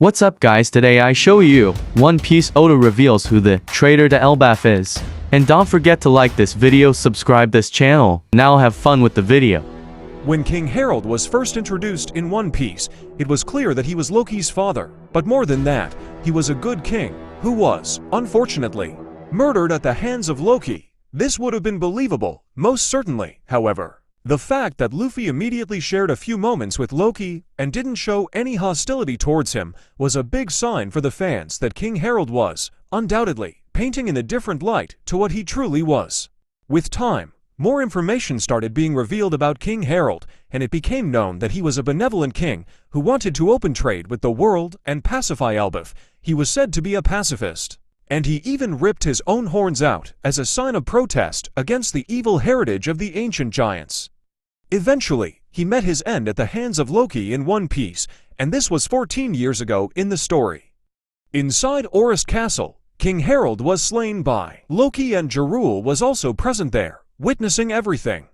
What's up guys, today I show you One Piece Oda reveals who the traitor to Elbaf is. And don't forget to like this video, subscribe this channel. Now have fun with the video. When King Harold was first introduced in One Piece, it was clear that he was Loki's father. But more than that, he was a good king, who was, unfortunately, murdered at the hands of Loki. This would have been believable, most certainly, however. The fact that Luffy immediately shared a few moments with Loki and didn't show any hostility towards him was a big sign for the fans that King Harold was, undoubtedly, painting in a different light to what he truly was. With time, more information started being revealed about King Harold, and it became known that he was a benevolent king who wanted to open trade with the world and pacify Elbaf. He was said to be a pacifist. And he even ripped his own horns out as a sign of protest against the evil heritage of the ancient giants. Eventually, he met his end at the hands of Loki in One Piece, and this was 14 years ago in the story. Inside Orist Castle, King Harold was slain by Loki, and Jarul was also present there, witnessing everything.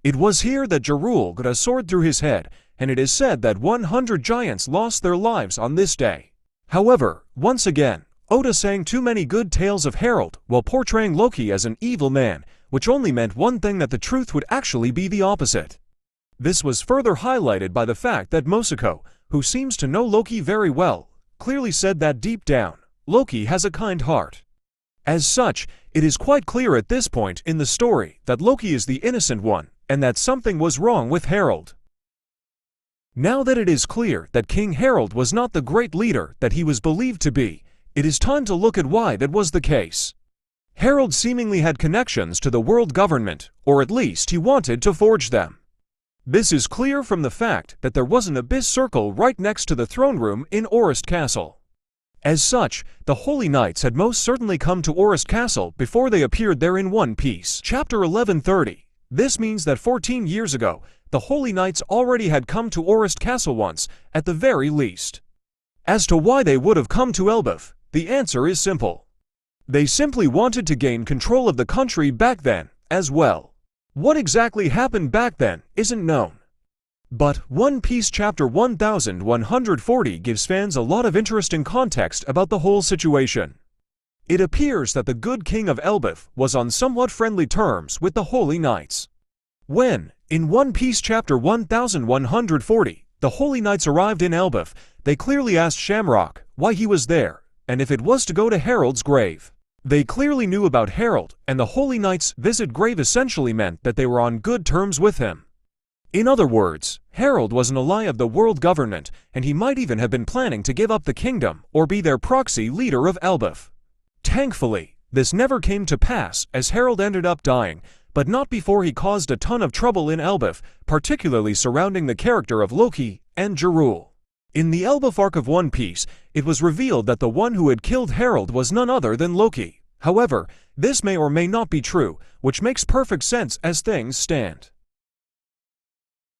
It was here that Jarul got a sword through his head, and it is said that 100 giants lost their lives on this day. However, once again, Oda sang too many good tales of Harold while portraying Loki as an evil man, which only meant one thing, that the truth would actually be the opposite. This was further highlighted by the fact that Mosako, who seems to know Loki very well, clearly said that deep down, Loki has a kind heart. As such, it is quite clear at this point in the story that Loki is the innocent one, and that something was wrong with Harold. Now that it is clear that King Harold was not the great leader that he was believed to be, it is time to look at why that was the case. Harold seemingly had connections to the world government, or at least he wanted to forge them. This is clear from the fact that there was an abyss circle right next to the throne room in Orist Castle. As such, the Holy Knights had most certainly come to Orist Castle before they appeared there in One Piece. Chapter 1130. This means that 14 years ago, the Holy Knights already had come to Orist Castle once, at the very least. As to why they would have come to Elbaf, the answer is simple. They simply wanted to gain control of the country back then, as well. What exactly happened back then isn't known. But One Piece Chapter 1140 gives fans a lot of interesting context about the whole situation. It appears that the good king of Elbaf was on somewhat friendly terms with the Holy Knights. When, in One Piece Chapter 1140, the Holy Knights arrived in Elbaf, they clearly asked Shamrock why he was there, and if it was to go to Harold's grave. They clearly knew about Harold, and the Holy Knights' visit grave essentially meant that they were on good terms with him. In other words, Harold was an ally of the world government, and he might even have been planning to give up the kingdom or be their proxy leader of Elbaf. Thankfully, this never came to pass, as Harold ended up dying, but not before he caused a ton of trouble in Elbaf, particularly surrounding the character of Loki and Jarul. In the Elbaf arc of One Piece, it was revealed that the one who had killed Harold was none other than Loki. However, this may or may not be true, which makes perfect sense as things stand.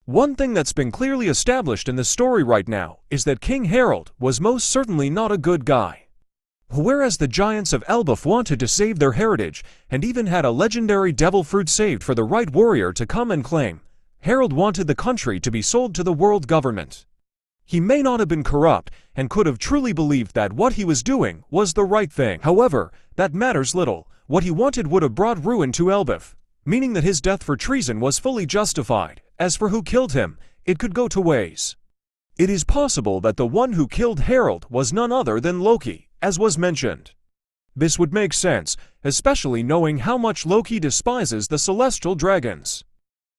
One thing that's been clearly established in the story right now is that King Harold was most certainly not a good guy. Whereas the giants of Elbaf wanted to save their heritage, and even had a legendary devil fruit saved for the right warrior to come and claim, Harold wanted the country to be sold to the world government. He may not have been corrupt, and could have truly believed that what he was doing was the right thing. However, that matters little. What he wanted would have brought ruin to Elbaf, meaning that his death for treason was fully justified. As for who killed him, it could go two ways. It is possible that the one who killed Harold was none other than Loki, as was mentioned. This would make sense, especially knowing how much Loki despises the celestial dragons.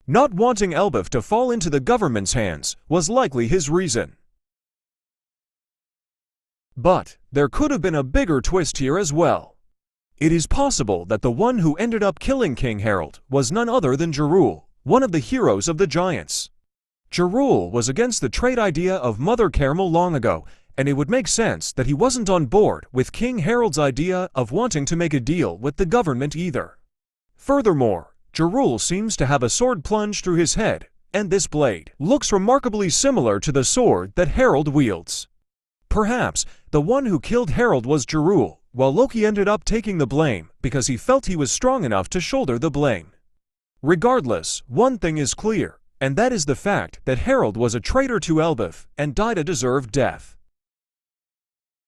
Not wanting Elbaf to fall into the government's hands was likely his reason. But there could have been a bigger twist here as well. It is possible that the one who ended up killing King Harold was none other than Jarul, one of the heroes of the giants. Jarul was against the trade idea of Mother Caramel long ago, and it would make sense that he wasn't on board with King Harold's idea of wanting to make a deal with the government either. Furthermore, Jarul seems to have a sword plunged through his head, and this blade looks remarkably similar to the sword that Harold wields. Perhaps the one who killed Harold was Jarul, while Loki ended up taking the blame because he felt he was strong enough to shoulder the blame. Regardless, one thing is clear, and that is the fact that Harold was a traitor to Elbaf and died a deserved death.